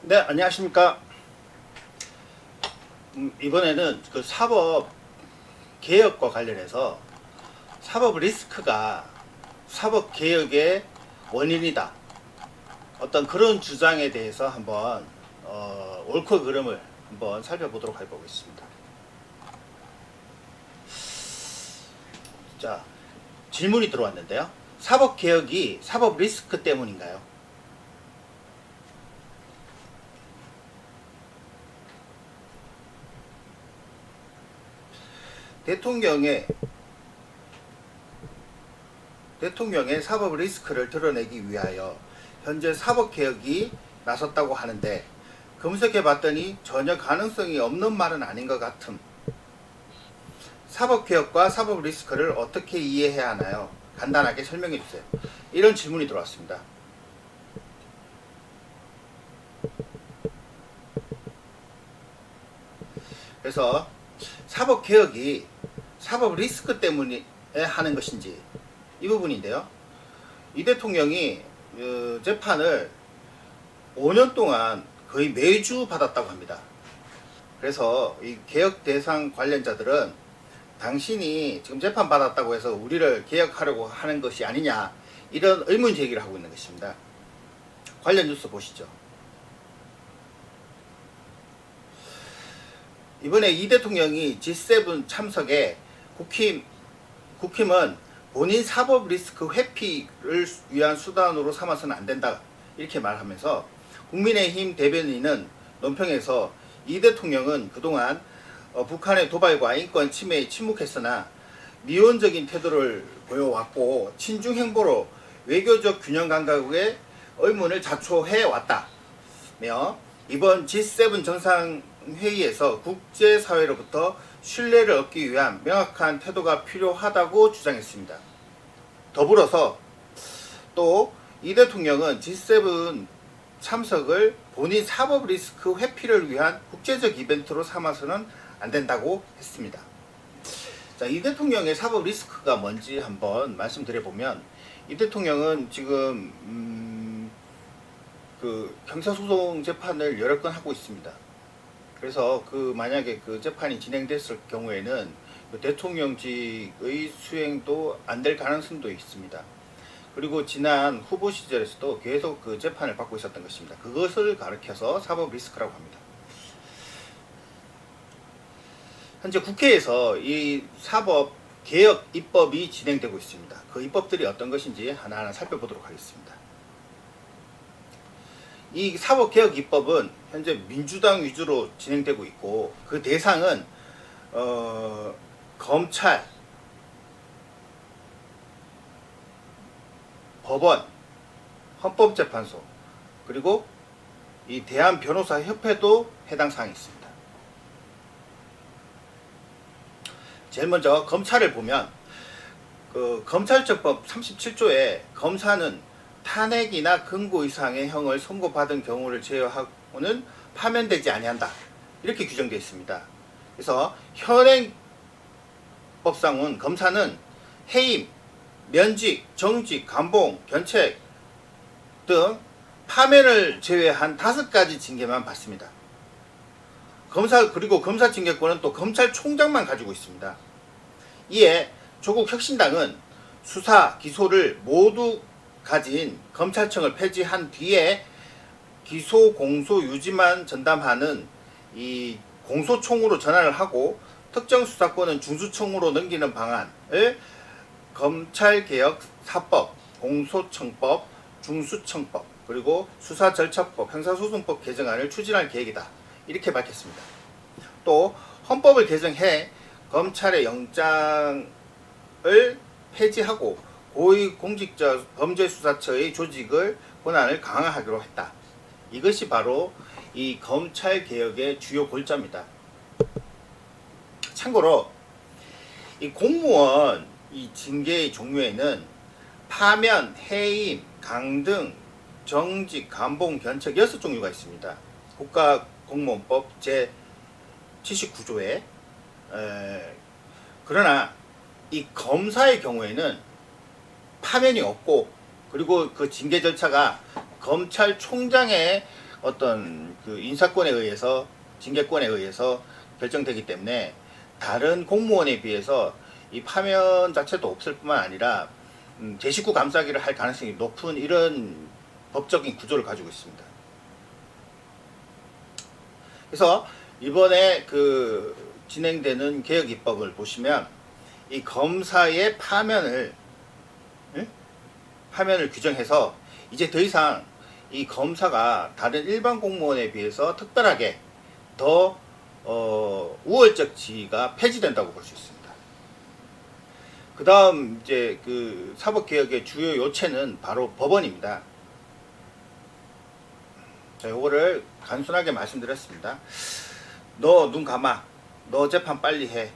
네, 안녕하십니까. 이번에는 그 사법 개혁과 관련해서 사법 리스크가 사법 개혁의 원인이다. 어떤 그런 주장에 대해서 한번 옳고 그름을 한번 살펴보도록 해보겠습니다. 자, 질문이 들어왔는데요. 사법 개혁이 사법 리스크 때문인가요? 대통령의 사법 리스크를 드러내기 위하여 현재 사법 개혁이 나섰다고 하는데 검색해 봤더니 전혀 가능성이 없는 말은 아닌 것 같음. 사법 개혁과 사법 리스크를 어떻게 이해해야 하나요? 간단하게 설명해 주세요. 이런 질문이 들어왔습니다. 그래서 사법 개혁이 사법 리스크 때문에 하는 것인지 이 부분인데요. 이 대통령이 재판을 5년 동안 거의 매주 받았다고 합니다. 그래서 이 개혁 대상 관련자들은 당신이 지금 재판 받았다고 해서 우리를 개혁하려고 하는 것이 아니냐, 이런 의문 제기를 하고 있는 것입니다. 관련 뉴스 보시죠. 이번에 이 대통령이 G7 참석에 국힘은 본인 사법 리스크 회피를 위한 수단으로 삼아서는 안 된다, 이렇게 말하면서 국민의힘 대변인은 논평에서 이 대통령은 그동안 북한의 도발과 인권 침해에 침묵했으나 미온적인 태도를 보여왔고 친중 행보로 외교적 균형 감각의 의문을 자초해 왔다며 이번 G7 정상회의에서 국제사회로부터 신뢰를 얻기 위한 명확한 태도가 필요하다고 주장했습니다. 더불어서 또 이 대통령은 G7 참석을 본인 사법 리스크 회피를 위한 국제적 이벤트로 삼아서는 안 된다고 했습니다. 자, 이 대통령의 사법 리스크가 뭔지 한번 말씀드려보면, 이 대통령은 지금 그 형사소송 재판을 여러 건 하고 있습니다. 그래서 만약에 그 재판이 진행됐을 경우에는 그 대통령직의 수행도 안 될 가능성도 있습니다. 그리고 지난 후보 시절에서도 계속 그 재판을 받고 있었던 것입니다. 그것을 가리켜서 사법 리스크라고 합니다. 현재 국회에서 이 사법 개혁 입법이 진행되고 있습니다. 그 입법들이 어떤 것인지 하나하나 살펴보도록 하겠습니다. 이 사법 개혁 입법은 현재 민주당 위주로 진행되고 있고, 그 대상은 검찰, 법원, 헌법재판소, 그리고 이 대한변호사협회도 해당 사항이 있습니다. 제일 먼저 검찰을 보면 그 검찰청법 37조에 검사는 탄핵이나 금고 이상의 형을 선고받은 경우를 제외하고는 파면되지 아니한다, 이렇게 규정되어 있습니다. 그래서 현행법상은 검사는 해임, 면직, 정직, 감봉, 견책 등 파면을 제외한 5가지 징계만 받습니다. 그리고 검사 징계권은 또 검찰총장만 가지고 있습니다. 이에 조국 혁신당은 수사, 기소를 모두 가진 검찰청을 폐지한 뒤에 기소, 공소, 유지만 전담하는 이 공소총으로 전환을 하고 특정 수사권은 중수청으로 넘기는 방안을 검찰개혁 4법, 공소청법, 중수청법, 그리고 수사절차법, 형사소송법 개정안을 추진할 계획이다, 이렇게 밝혔습니다. 또 헌법을 개정해 검찰의 영장을 폐지하고 고위공직자 범죄수사처의 조직을 권한을 강화하기로 했다. 이것이 바로 이 검찰개혁의 주요 골자입니다. 참고로 이 공무원 이 징계의 종류에는 파면, 해임, 강등, 정직, 감봉, 견책 6종류가 있습니다. 국가공무원법 제79조에. 그러나 이 검사의 경우에는 파면이 없고, 그리고 그 징계 절차가 검찰총장의 어떤 그 인사권에 의해서 징계권에 의해서 결정되기 때문에 다른 공무원에 비해서 이 파면 자체도 없을 뿐만 아니라 제19 감싸기를 할 가능성이 높은 이런 법적인 구조를 가지고 있습니다. 그래서 이번에 그 진행되는 개혁 입법을 보시면 이 검사의 파면을 규정해서 이제 더 이상 이 검사가 다른 일반 공무원에 비해서 특별하게 더 우월적 지위가 폐지된다고 볼 수 있습니다. 그 다음 이제 그 사법개혁의 주요 요체는 바로 법원입니다. 자, 요거를 간순하게 말씀드렸습니다. 너 눈 감아. 너 재판 빨리 해.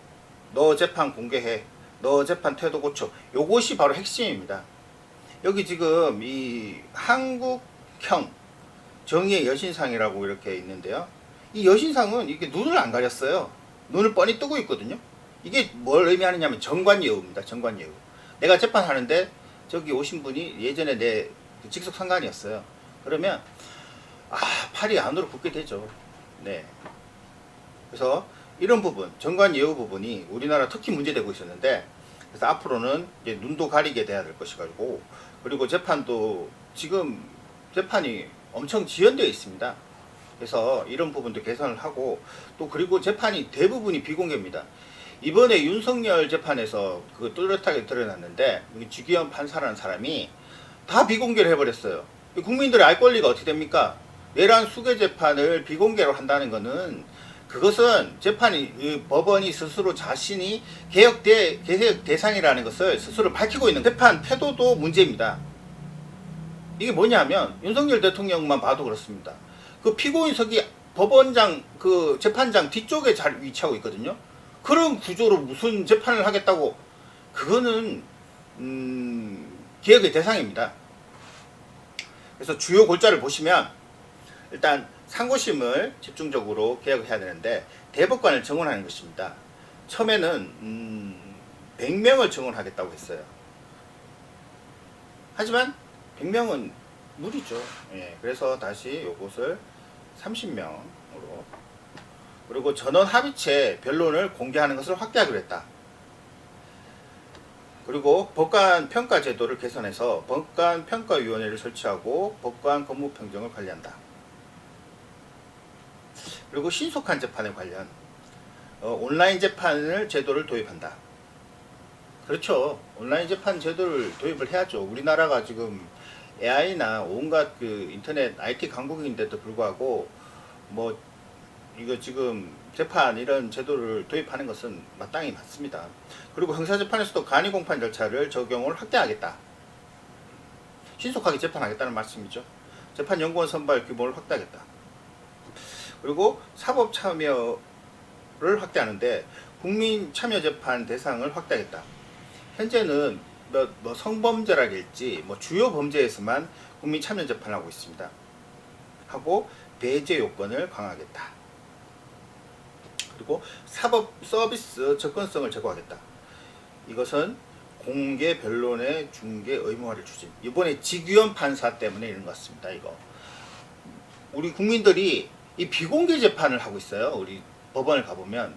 너 재판 공개해. 너 재판 태도 고쳐. 요것이 바로 핵심입니다. 여기 지금 이 한국형 정의의 여신상이라고 이렇게 있는데요. 이 여신상은 이게 눈을 안 가렸어요. 눈을 뻔히 뜨고 있거든요. 이게 뭘 의미하느냐면 정관예우입니다. 정관예우. 내가 재판하는데 저기 오신 분이 예전에 내 직속 상관이었어요. 그러면 팔이 안으로 굽게 되죠. 네. 그래서 이런 부분, 정관예우 부분이 우리나라 특히 문제되고 있었는데, 그래서 앞으로는 이제 눈도 가리게 돼야 될 것이고, 그리고 재판도 지금 재판이 엄청 지연되어 있습니다. 그래서 이런 부분도 개선을 하고, 또 그리고 재판이 대부분이 비공개입니다. 이번에 윤석열 재판에서 그 뚜렷하게 드러났는데, 주기현 판사라는 사람이 다 비공개를 해버렸어요. 국민들이 알 권리가 어떻게 됩니까? 내란 수개 재판을 비공개로 한다는 것은, 그것은 재판이 법원이 스스로 자신이 개혁 대상이라는 것을 스스로 밝히고 있는 재판 태도도 문제입니다. 이게 뭐냐면 윤석열 대통령만 봐도 그렇습니다. 그 피고인석이 법원장 그 재판장 뒤쪽에 잘 위치하고 있거든요. 그런 구조로 무슨 재판을 하겠다고, 그거는 개혁의 대상입니다. 그래서 주요 골자를 보시면 일단 상고심을 집중적으로 개혁을 해야 되는데 대법관을 정원하는 것입니다. 처음에는 100명을 정원하겠다고 했어요. 하지만 100명은 무리죠. 예, 그래서 다시 요것을 30명으로, 그리고 전원 합의체 변론을 공개하는 것을 확대하기로 했다. 그리고 법관 평가 제도를 개선해서 법관 평가위원회를 설치하고 법관 업무 평정을 관리한다. 그리고 신속한 재판에 관련 온라인 재판을 제도를 도입한다. 그렇죠. 온라인 재판 제도를 도입을 해야죠. 우리나라가 지금 AI나 온갖 그 인터넷 IT 강국인데도 불구하고 뭐 이거 지금 재판 이런 제도를 도입하는 것은 마땅히 맞습니다. 그리고 형사재판에서도 간이공판 절차를 적용을 확대하겠다. 신속하게 재판하겠다는 말씀이죠. 재판연구원 선발 규모를 확대하겠다. 그리고 사법 참여를 확대하는데 국민 참여 재판 대상을 확대하겠다. 현재는 뭐 성범죄라길지 뭐 주요 범죄에서만 국민 참여 재판을 하고 있습니다. 하고 배제 요건을 강화하겠다. 그리고 사법 서비스 접근성을 제고하겠다. 이것은 공개 변론의 중개 의무화를 추진. 이번에 지규현 판사 때문에 이런 것 같습니다. 이거 우리 국민들이 이 비공개 재판을 하고 있어요. 우리 법원을 가보면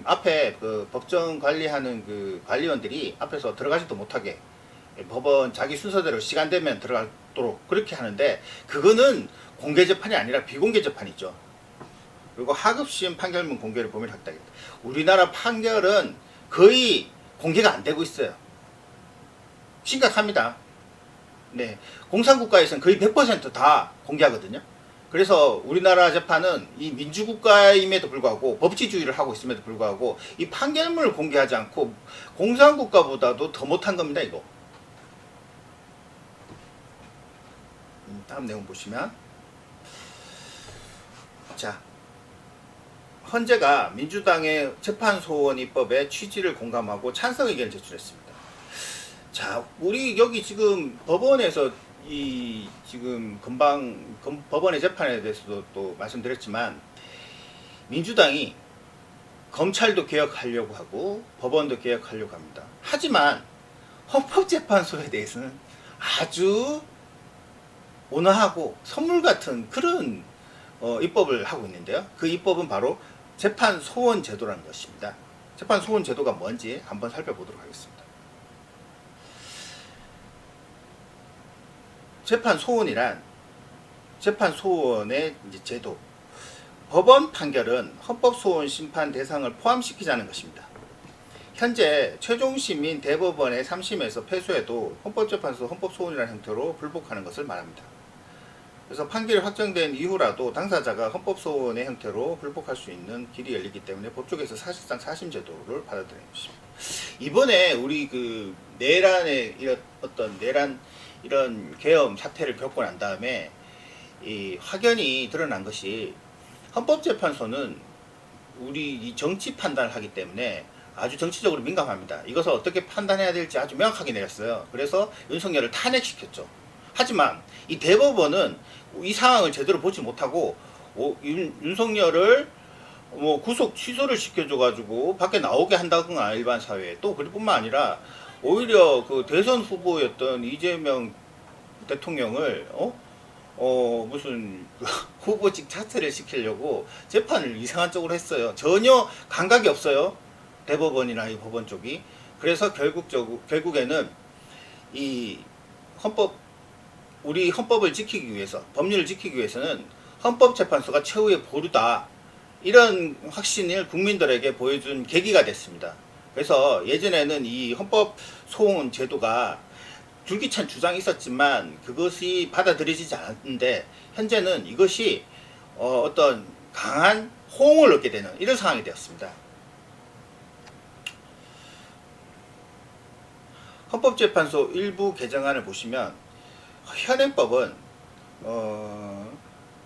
앞에 그 법정 관리하는 그 관리원들이 앞에서 들어가지도 못하게 법원 자기 순서대로 시간 되면 들어가도록 그렇게 하는데, 그거는 공개 재판이 아니라 비공개 재판이죠. 그리고 하급심 판결문 공개를 범위를 확대하겠다. 우리나라 판결은 거의 공개가 안 되고 있어요. 심각합니다. 네, 공산국가에서는 거의 100% 다 공개하거든요. 그래서 우리나라 재판은 이 민주국가임에도 불구하고 법치주의를 하고 있음에도 불구하고 이 판결문을 공개하지 않고 공산국가보다도 더 못한 겁니다. 이거. 다음 내용 보시면, 자, 헌재가 민주당의 재판소원 입법의 취지를 공감하고 찬성 의견을 제출했습니다. 자, 우리 여기 지금 법원에서 이 지금 금방 법원의 재판에 대해서도 또 말씀드렸지만, 민주당이 검찰도 개혁하려고 하고 법원도 개혁하려고 합니다. 하지만 헌법재판소에 대해서는 아주 온화하고 선물 같은 그런 입법을 하고 있는데요. 그 입법은 바로 재판 소원 제도라는 것입니다. 재판 소원 제도가 뭔지 한번 살펴보도록 하겠습니다. 재판 소원이란 재판 소원의 이제 제도, 법원 판결은 헌법 소원 심판 대상을 포함시키자는 것입니다. 현재 최종심인 대법원의 3심에서 패소해도 헌법재판소 헌법소원이라는 형태로 불복하는 것을 말합니다. 그래서 판결이 확정된 이후라도 당사자가 헌법소원의 형태로 불복할 수 있는 길이 열리기 때문에 법조계에서 사실상 사심제도를 받아들이는 것입니다. 이번에 우리 그 내란의 이런 계엄 사태를 겪고 난 다음에 이 확연히 드러난 것이 헌법재판소는 우리 이 정치 판단을 하기 때문에 아주 정치적으로 민감합니다. 이것을 어떻게 판단해야 될지 아주 명확하게 내렸어요. 그래서 윤석열을 탄핵시켰죠. 하지만 이 대법원은 이 상황을 제대로 보지 못하고 윤석열을 구속 취소를 시켜줘가지고 밖에 나오게 한다거나 일반 사회에 또 그럴 뿐만 아니라 오히려 그 대선 후보였던 이재명 대통령을 무슨 후보직 자퇴를 시키려고 재판을 이상한 쪽으로 했어요. 전혀 감각이 없어요. 대법원이나 이 법원 쪽이. 그래서 결국에는 이 우리 헌법을 지키기 위해서, 법률을 지키기 위해서는 헌법재판소가 최후의 보루다, 이런 확신을 국민들에게 보여준 계기가 됐습니다. 그래서 예전에는 이 헌법 소원 제도가 줄기찬 주장이 있었지만 그것이 받아들여지지 않았는데, 현재는 이것이 어떤 강한 호응을 얻게 되는 이런 상황이 되었습니다. 헌법재판소 일부 개정안을 보시면 현행법은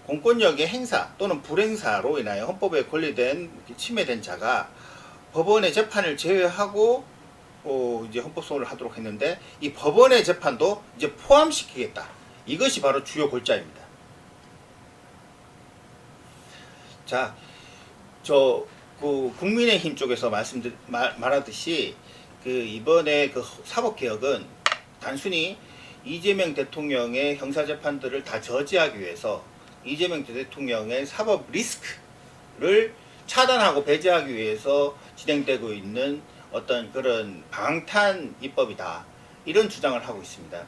공권력의 행사 또는 불행사로 인하여 헌법에 권리된 침해된 자가 법원의 재판을 제외하고 이제 헌법소원을 하도록 했는데, 이 법원의 재판도 이제 포함시키겠다. 이것이 바로 주요 골자입니다. 자, 그 국민의힘 쪽에서 말하듯이 이번에 그 사법개혁은 단순히 이재명 대통령의 형사재판들을 다 저지하기 위해서 이재명 대통령의 사법 리스크를 차단하고 배제하기 위해서 진행되고 있는 어떤 그런 방탄 입법이다, 이런 주장을 하고 있습니다.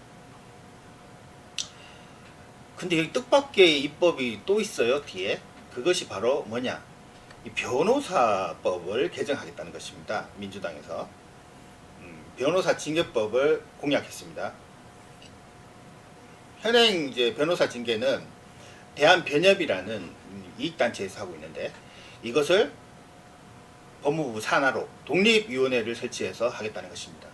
근데 여기 뜻밖의 입법이 또 있어요, 뒤에. 그것이 바로 뭐냐, 이 변호사법을 개정하겠다는 것입니다. 민주당에서 변호사 징계법을 공약했습니다. 현행 이제 변호사 징계는 대한변협이라는 이익단체에서 하고 있는데, 이것을 법무부 산하로 독립위원회를 설치해서 하겠다는 것입니다.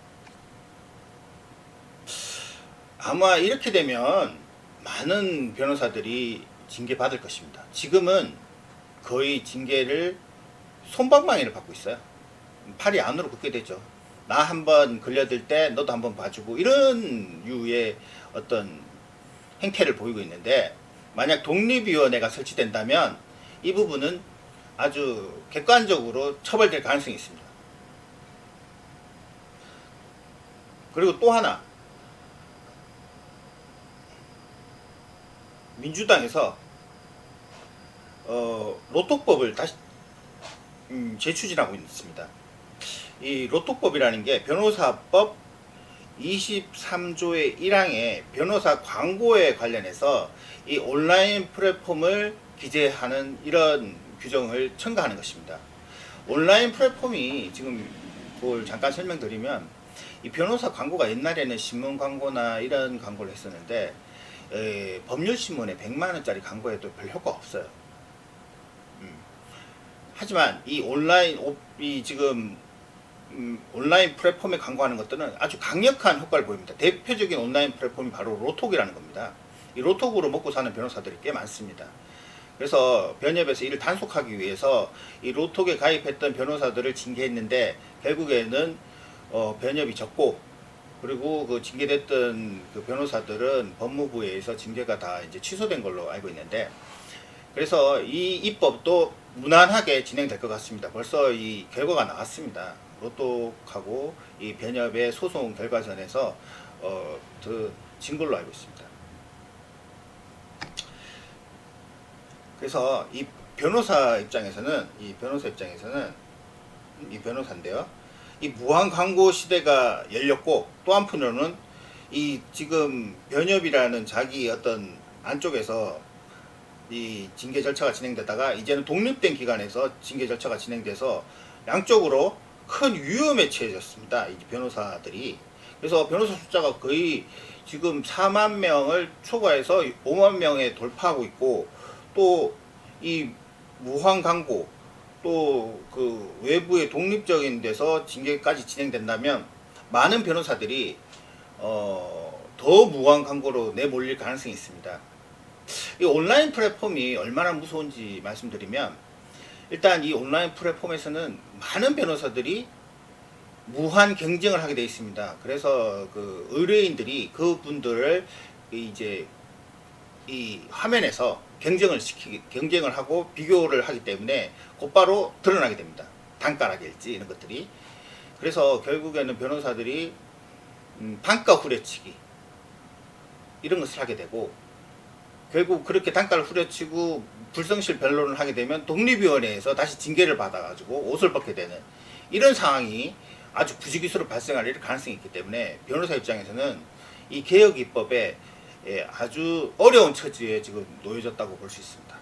아마 이렇게 되면 많은 변호사들이 징계받을 것입니다. 지금은 거의 징계를 솜방망이를 받고 있어요. 팔이 안으로 굽게 되죠. 나 한번 걸려들 때 너도 한번 봐주고, 이런 유의 어떤 행태를 보이고 있는데, 만약 독립위원회가 설치된다면 이 부분은 아주 객관적으로 처벌될 가능성이 있습니다. 그리고 또 하나, 민주당에서 로또법을 다시 재추진하고 있습니다. 이 로또법이라는 게 변호사법 23조의 1항에 변호사 광고에 관련해서 이 온라인 플랫폼을 기재하는 이런 규정을 첨가하는 것입니다. 온라인 플랫폼이 지금 그걸 잠깐 설명드리면, 이 변호사 광고가 옛날에는 신문 광고나 이런 광고를 했었는데, 법률신문에 100만원짜리 광고에도 별 효과 없어요. 하지만 이 온라인 플랫폼에 광고하는 것들은 아주 강력한 효과를 보입니다. 대표적인 온라인 플랫폼이 바로 로톡이라는 겁니다. 이 로톡으로 먹고 사는 변호사들이 꽤 많습니다. 그래서 변협에서 이를 단속하기 위해서 이 로톡에 가입했던 변호사들을 징계했는데, 결국에는 변협이 졌고, 그리고 그 징계됐던 그 변호사들은 법무부에 의해서 징계가 다 이제 취소된 걸로 알고 있는데, 그래서 이 입법도 무난하게 진행될 것 같습니다. 벌써 이 결과가 나왔습니다. 로또하고 이 변협의 소송 결과전에서 진 걸로 알고 있습니다. 그래서 이 변호사 입장에서는 이 변호사인데요. 이 무한 광고 시대가 열렸고 또 한편으로는 이 지금 변협이라는 자기 어떤 안쪽에서 이 징계 절차가 진행되다가 이제는 독립된 기관에서 징계 절차가 진행돼서 양쪽으로 큰 위험에 처해졌습니다. 이 변호사들이. 그래서 변호사 숫자가 거의 지금 4만 명을 초과해서 5만 명에 돌파하고 있고, 또 이 무한 광고, 또 그 외부의 독립적인 데서 징계까지 진행된다면 많은 변호사들이 더 무한 광고로 내몰릴 가능성이 있습니다. 이 온라인 플랫폼이 얼마나 무서운지 말씀드리면, 일단 이 온라인 플랫폼에서는 많은 변호사들이 무한 경쟁을 하게 되어 있습니다. 그래서 그 의뢰인들이 그분들을 이제 이 화면에서 경쟁을 하고 비교를 하기 때문에 곧바로 드러나게 됩니다. 단가라든지 이런 것들이. 그래서 결국에는 변호사들이 단가 후려치기 이런 것을 하게 되고, 결국 그렇게 단가를 후려치고 불성실 변론을 하게 되면 독립위원회에서 다시 징계를 받아가지고 옷을 벗게 되는 이런 상황이 아주 부지기수로 발생할 가능성이 있기 때문에 변호사 입장에서는 이 개혁 입법에 아주 어려운 처지에 지금 놓여졌다고 볼 수 있습니다.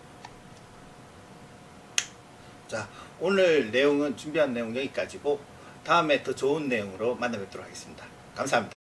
자, 오늘 준비한 내용 여기까지고, 다음에 더 좋은 내용으로 만나 뵙도록 하겠습니다. 감사합니다.